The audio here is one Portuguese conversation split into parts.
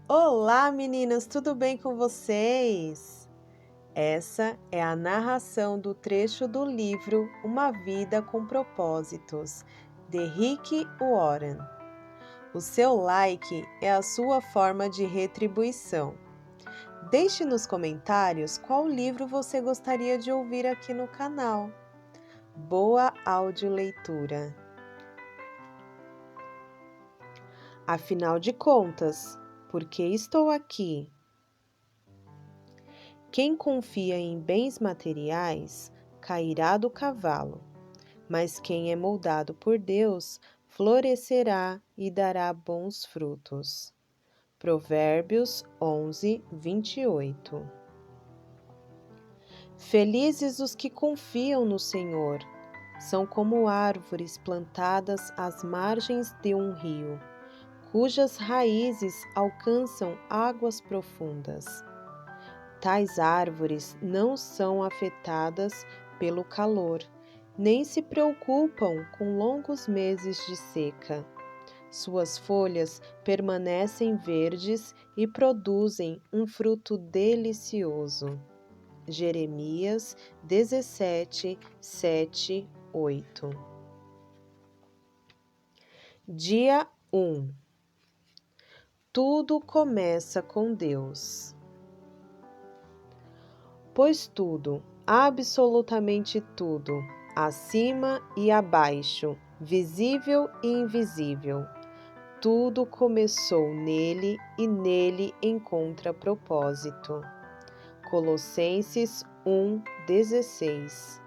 Olá, meninas, tudo bem com vocês? Essa é a narração do trecho do livro Uma Vida com Propósitos, de Rick Warren. O seu like é a sua forma de retribuição. Deixe nos comentários qual livro você gostaria de ouvir aqui no canal. Boa audioleitura! Afinal de contas, por que estou aqui? Quem confia em bens materiais cairá do cavalo, mas quem é moldado por Deus florescerá e dará bons frutos. Provérbios 11, 28. Felizes os que confiam no Senhor, são como árvores plantadas às margens de um rio, cujas raízes alcançam águas profundas. Tais árvores não são afetadas pelo calor, nem se preocupam com longos meses de seca. Suas folhas permanecem verdes e produzem um fruto delicioso. Jeremias 17, 7, 8. Dia 1. Tudo começa com Deus. Pois tudo, absolutamente tudo, acima e abaixo, visível e invisível, tudo começou nele e nele encontra propósito. Colossenses 1:16.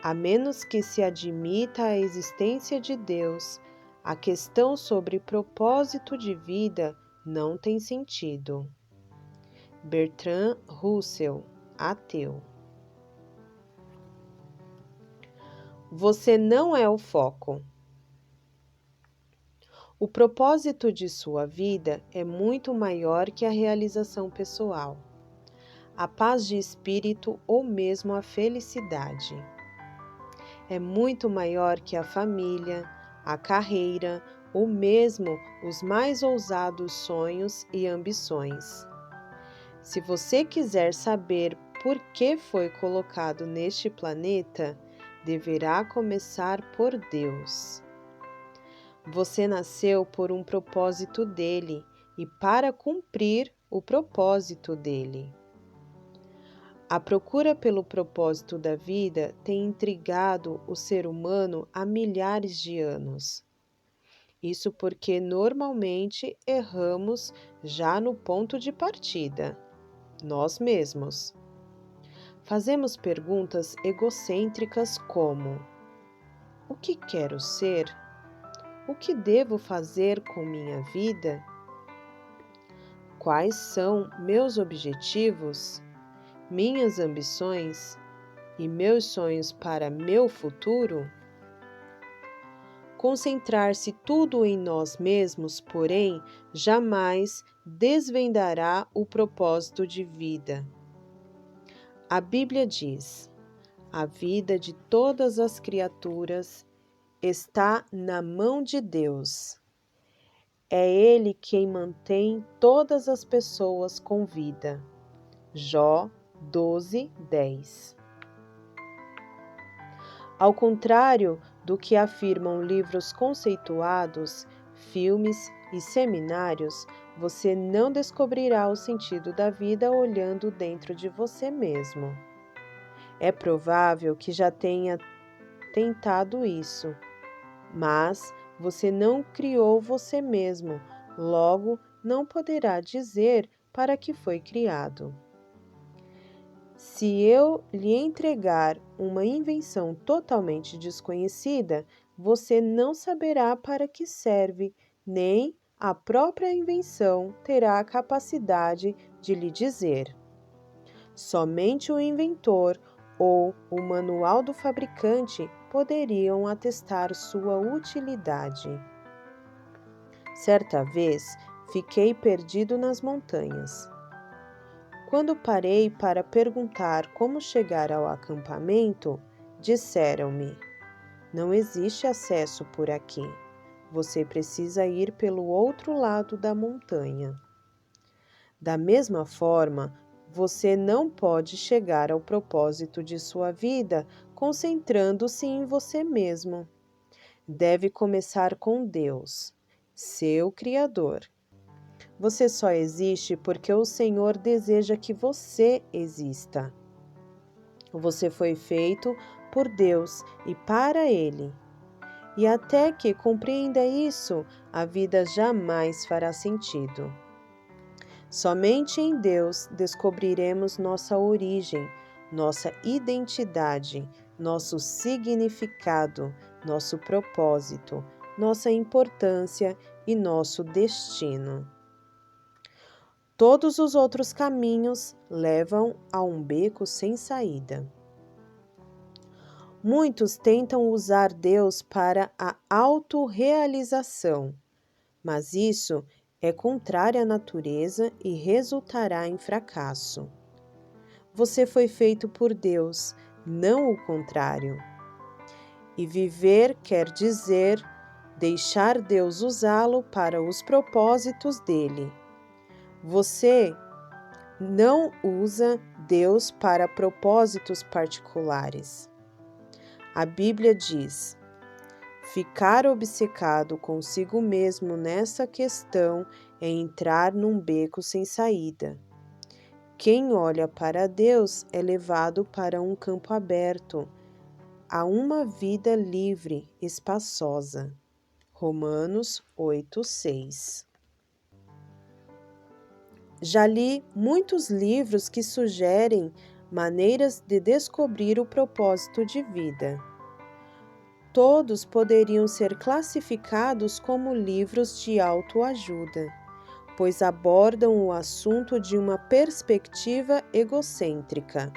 A menos que se admita a existência de Deus, a questão sobre propósito de vida não tem sentido. Bertrand Russell, ateu. Você não é o foco. O propósito de sua vida é muito maior que a realização pessoal, a paz de espírito ou mesmo a felicidade. É muito maior que a família, a carreira ou mesmo os mais ousados sonhos e ambições. Se você quiser saber por que foi colocado neste planeta, deverá começar por Deus. Você nasceu por um propósito dele e para cumprir o propósito dele. A procura pelo propósito da vida tem intrigado o ser humano há milhares de anos. Isso porque normalmente erramos já no ponto de partida. Nós mesmos. Fazemos perguntas egocêntricas como: o que quero ser? O que devo fazer com minha vida? Quais são meus objetivos, minhas ambições e meus sonhos para meu futuro? Concentrar-se tudo em nós mesmos, porém, jamais desvendará o propósito de vida. A Bíblia diz: a vida de todas as criaturas está na mão de Deus. É Ele quem mantém todas as pessoas com vida. Jó 12, 10. Ao contrário do que afirmam livros conceituados, filmes e seminários, você não descobrirá o sentido da vida olhando dentro de você mesmo. É provável que já tenha tentado isso, mas você não criou você mesmo, logo não poderá dizer para que foi criado. Se eu lhe entregar uma invenção totalmente desconhecida, você não saberá para que serve, nem a própria invenção terá a capacidade de lhe dizer. Somente o inventor ou o manual do fabricante poderiam atestar sua utilidade. Certa vez, fiquei perdido nas montanhas. Quando parei para perguntar como chegar ao acampamento, disseram-me: não existe acesso por aqui. você precisa ir pelo outro lado da montanha. Da mesma forma, você não pode chegar ao propósito de sua vida concentrando-se em você mesmo. Deve começar com Deus, seu Criador. Você só existe porque o Senhor deseja que você exista. Você foi feito por Deus e para Ele. E até que compreenda isso, a vida jamais fará sentido. Somente em Deus descobriremos nossa origem, nossa identidade, nosso significado, nosso propósito, nossa importância e nosso destino. Todos os outros caminhos levam a um beco sem saída. Muitos tentam usar Deus para a autorrealização, mas isso é contrário à natureza e resultará em fracasso. Você foi feito por Deus, não o contrário. E viver quer dizer deixar Deus usá-lo para os propósitos dele. Você não usa Deus para propósitos particulares. A Bíblia diz: ficar obcecado consigo mesmo nessa questão é entrar num beco sem saída. Quem olha para Deus é levado para um campo aberto, a uma vida livre, espaçosa. Romanos 8:6. Já li muitos livros que sugerem maneiras de descobrir o propósito de vida. Todos poderiam ser classificados como livros de autoajuda, pois abordam o assunto de uma perspectiva egocêntrica.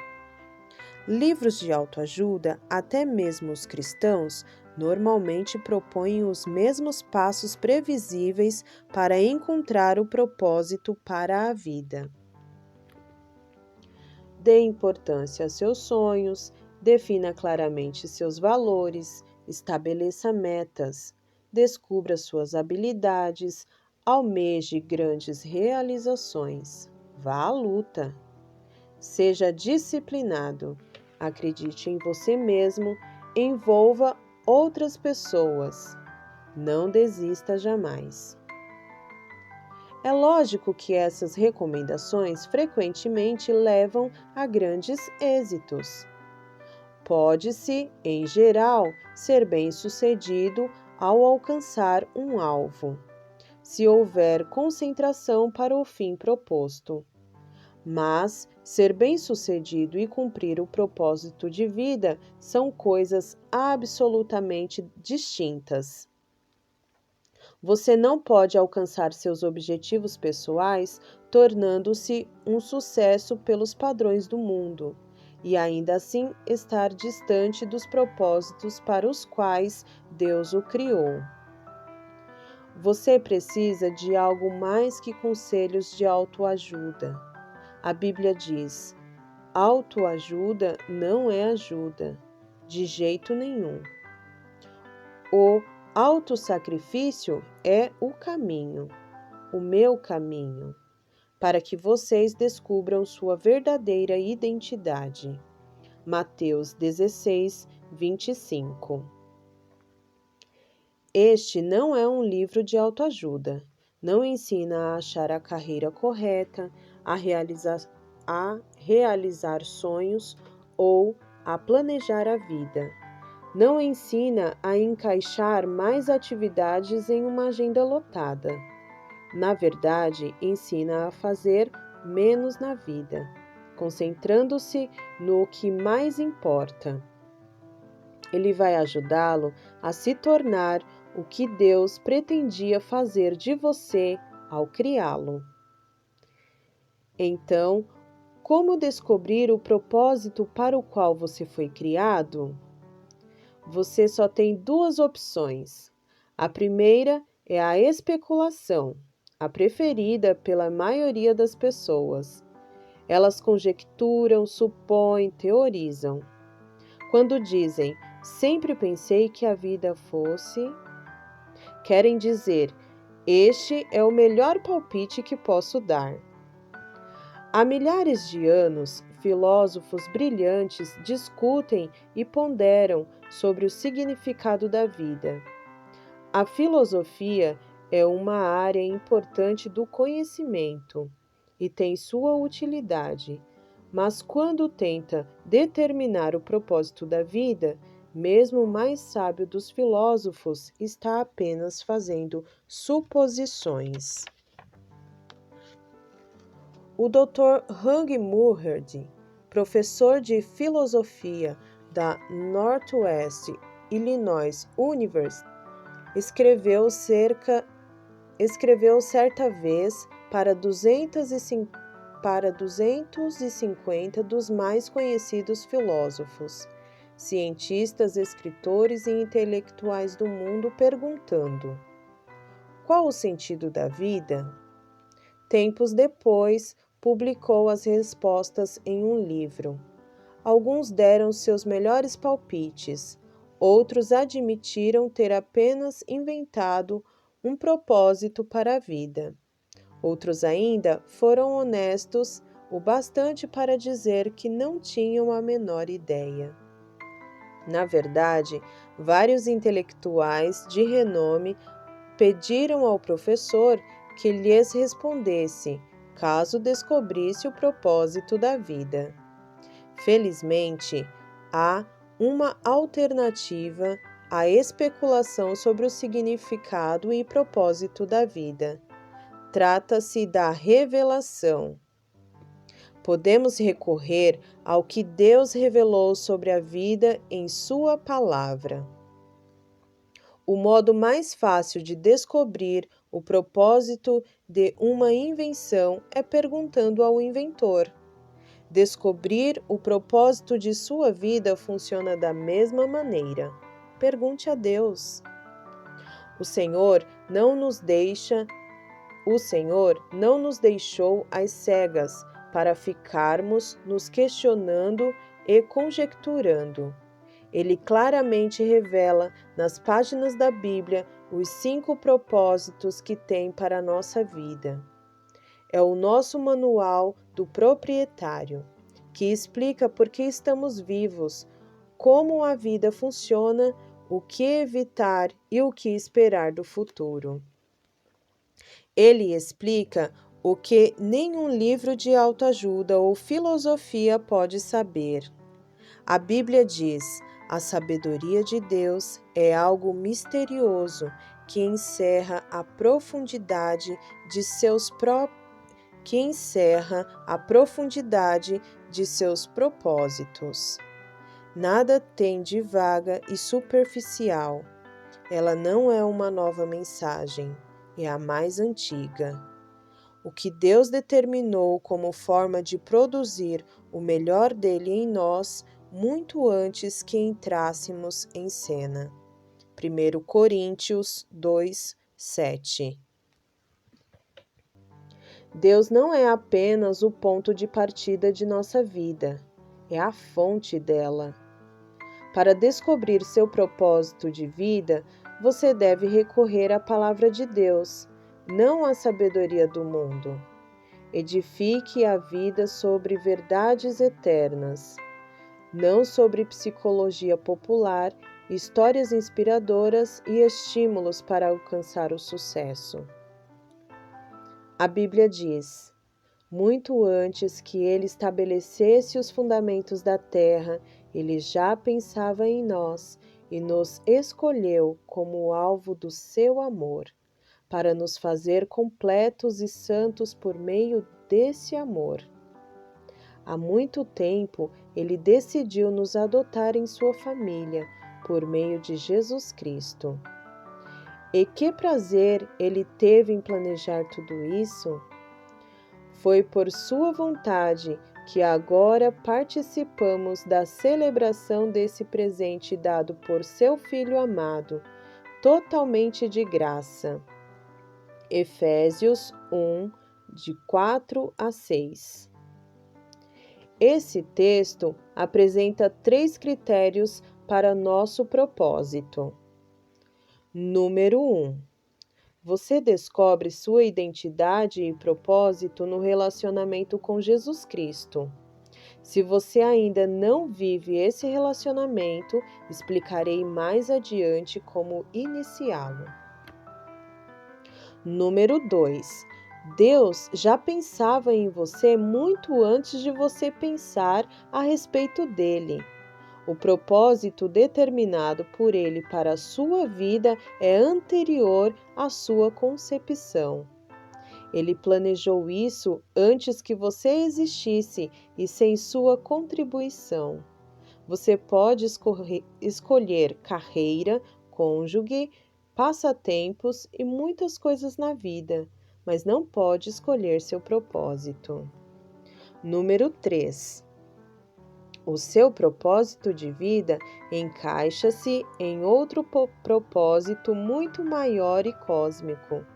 Livros de autoajuda, até mesmo os cristãos, normalmente propõem os mesmos passos previsíveis para encontrar o propósito para a vida. Dê importância a seus sonhos, defina claramente seus valores, estabeleça metas, descubra suas habilidades, almeje grandes realizações. Vá à luta. Seja disciplinado, acredite em você mesmo, envolva outras pessoas. Não desista jamais. É lógico que essas recomendações frequentemente levam a grandes êxitos. Pode-se, em geral, ser bem-sucedido ao alcançar um alvo, se houver concentração para o fim proposto. Mas ser bem-sucedido e cumprir o propósito de vida são coisas absolutamente distintas. Você não pode alcançar seus objetivos pessoais tornando-se um sucesso pelos padrões do mundo e ainda assim estar distante dos propósitos para os quais Deus o criou. Você precisa de algo mais que conselhos de autoajuda. A Bíblia diz: autoajuda não é ajuda, de jeito nenhum. O autossacrifício é o caminho, o meu caminho, para que vocês descubram sua verdadeira identidade. Mateus 16, 25. Este não é um livro de autoajuda. Não ensina a achar a carreira correta, a realizar sonhos ou a planejar a vida. Não ensina a encaixar mais atividades em uma agenda lotada. Na verdade, ensina a fazer menos na vida, concentrando-se no que mais importa. Ele vai ajudá-lo a se tornar o que Deus pretendia fazer de você ao criá-lo. Então, como descobrir o propósito para o qual você foi criado? Você só tem duas opções. A primeira é a especulação, a preferida pela maioria das pessoas. Elas conjecturam, supõem, teorizam. Quando dizem, sempre pensei que a vida fosse, querem dizer: este é o melhor palpite que posso dar. Há milhares de anos, filósofos brilhantes discutem e ponderam sobre o significado da vida. A filosofia é uma área importante do conhecimento e tem sua utilidade, mas quando tenta determinar o propósito da vida, mesmo o mais sábio dos filósofos está apenas fazendo suposições. O Dr. Hugh Muherd, professor de filosofia da Northwest Illinois University, escreveu certa vez para 250 dos mais conhecidos filósofos, cientistas, escritores e intelectuais do mundo, perguntando: qual o sentido da vida? Tempos depois, publicou as respostas em um livro. Alguns deram seus melhores palpites, outros admitiram ter apenas inventado um propósito para a vida. Outros ainda foram honestos o bastante para dizer que não tinham a menor ideia. Na verdade, vários intelectuais de renome pediram ao professor que lhes respondesse, caso descobrisse o propósito da vida. Felizmente, há uma alternativa à especulação sobre o significado e propósito da vida. Trata-se da revelação. Podemos recorrer ao que Deus revelou sobre a vida em Sua palavra. O modo mais fácil de descobrir o propósito de uma invenção é perguntando ao inventor. Descobrir o propósito de sua vida funciona da mesma maneira. Pergunte a Deus. O Senhor não nos deixou às cegas para ficarmos nos questionando e conjecturando. Ele claramente revela nas páginas da Bíblia os 5 propósitos que tem para a nossa vida. É o nosso manual do proprietário, que explica por que estamos vivos, como a vida funciona, o que evitar e o que esperar do futuro. Ele explica o que nenhum livro de autoajuda ou filosofia pode saber. A Bíblia diz: a sabedoria de Deus é algo misterioso que encerra a profundidade de seus propósitos. Nada tem de vaga e superficial. Ela não é uma nova mensagem, é a mais antiga. O que Deus determinou como forma de produzir o melhor dele em nós muito antes que entrássemos em cena. 1 Coríntios 2, 7. Deus não é apenas o ponto de partida de nossa vida, é a fonte dela. Para descobrir seu propósito de vida, você deve recorrer à palavra de Deus, não à sabedoria do mundo. Edifique a vida sobre verdades eternas, não sobre psicologia popular, histórias inspiradoras e estímulos para alcançar o sucesso. A Bíblia diz: muito antes que ele estabelecesse os fundamentos da terra, ele já pensava em nós e nos escolheu como alvo do seu amor, para nos fazer completos e santos por meio desse amor. Há muito tempo, ele decidiu nos adotar em sua família, por meio de Jesus Cristo. E que prazer ele teve em planejar tudo isso? Foi por sua vontade que agora participamos da celebração desse presente dado por seu Filho amado, totalmente de graça. Efésios 1, de 4 a 6. Esse texto apresenta 3 critérios para nosso propósito. Número 1. Você descobre sua identidade e propósito no relacionamento com Jesus Cristo. Se você ainda não vive esse relacionamento, explicarei mais adiante como iniciá-lo. Número 2. Deus já pensava em você muito antes de você pensar a respeito dele. O propósito determinado por Ele para a sua vida é anterior à sua concepção. Ele planejou isso antes que você existisse e sem sua contribuição. Você pode escolher carreira, cônjuge, passatempos e muitas coisas na vida, mas não pode escolher seu propósito. Número 3. O seu propósito de vida encaixa-se em outro propósito muito maior e cósmico,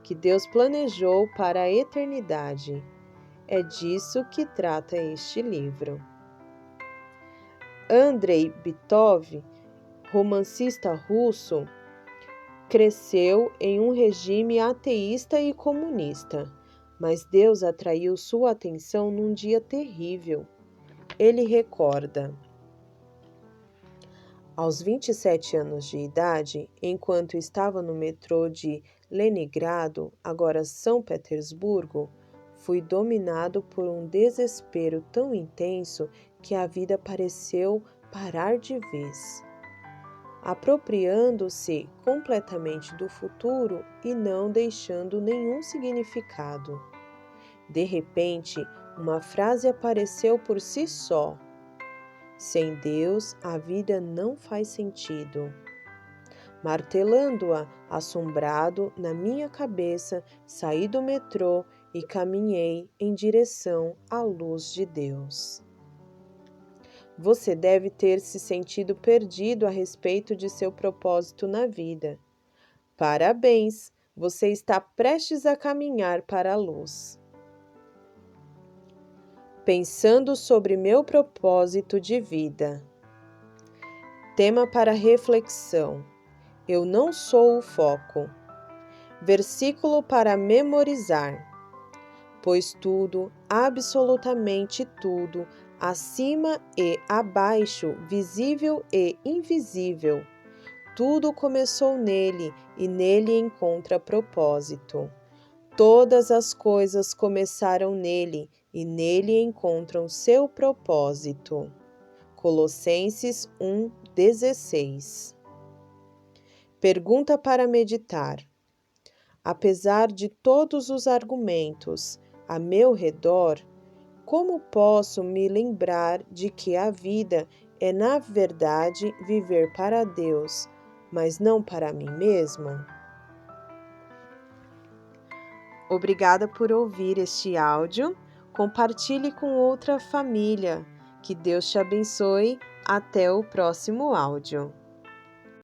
que Deus planejou para a eternidade. É disso que trata este livro. Andrei Bitov, romancista russo, cresceu em um regime ateísta e comunista, mas Deus atraiu sua atenção num dia terrível. Ele recorda: aos 27 anos de idade, enquanto estava no metrô de Leningrado, agora São Petersburgo, fui dominado por um desespero tão intenso que a vida pareceu parar de vez, apropriando-se completamente do futuro e não deixando nenhum significado. De repente, uma frase apareceu por si só: sem Deus, a vida não faz sentido. Martelando-a, assombrado, na minha cabeça, saí do metrô e caminhei em direção à luz de Deus. Você deve ter se sentido perdido a respeito de seu propósito na vida. Parabéns! Você está prestes a caminhar para a luz. Pensando sobre meu propósito de vida. Tema para reflexão: eu não sou o foco. Versículo para memorizar: pois tudo, absolutamente tudo, acima e abaixo, visível e invisível, tudo começou nele e nele encontra propósito. Todas as coisas começaram nele e nele encontram seu propósito. Colossenses 1:16. Pergunta para meditar: apesar de todos os argumentos a meu redor, como posso me lembrar de que a vida é, na verdade, viver para Deus, mas não para mim mesmo? Obrigada por ouvir este áudio. Compartilhe com outra família. Que Deus te abençoe. Até o próximo áudio.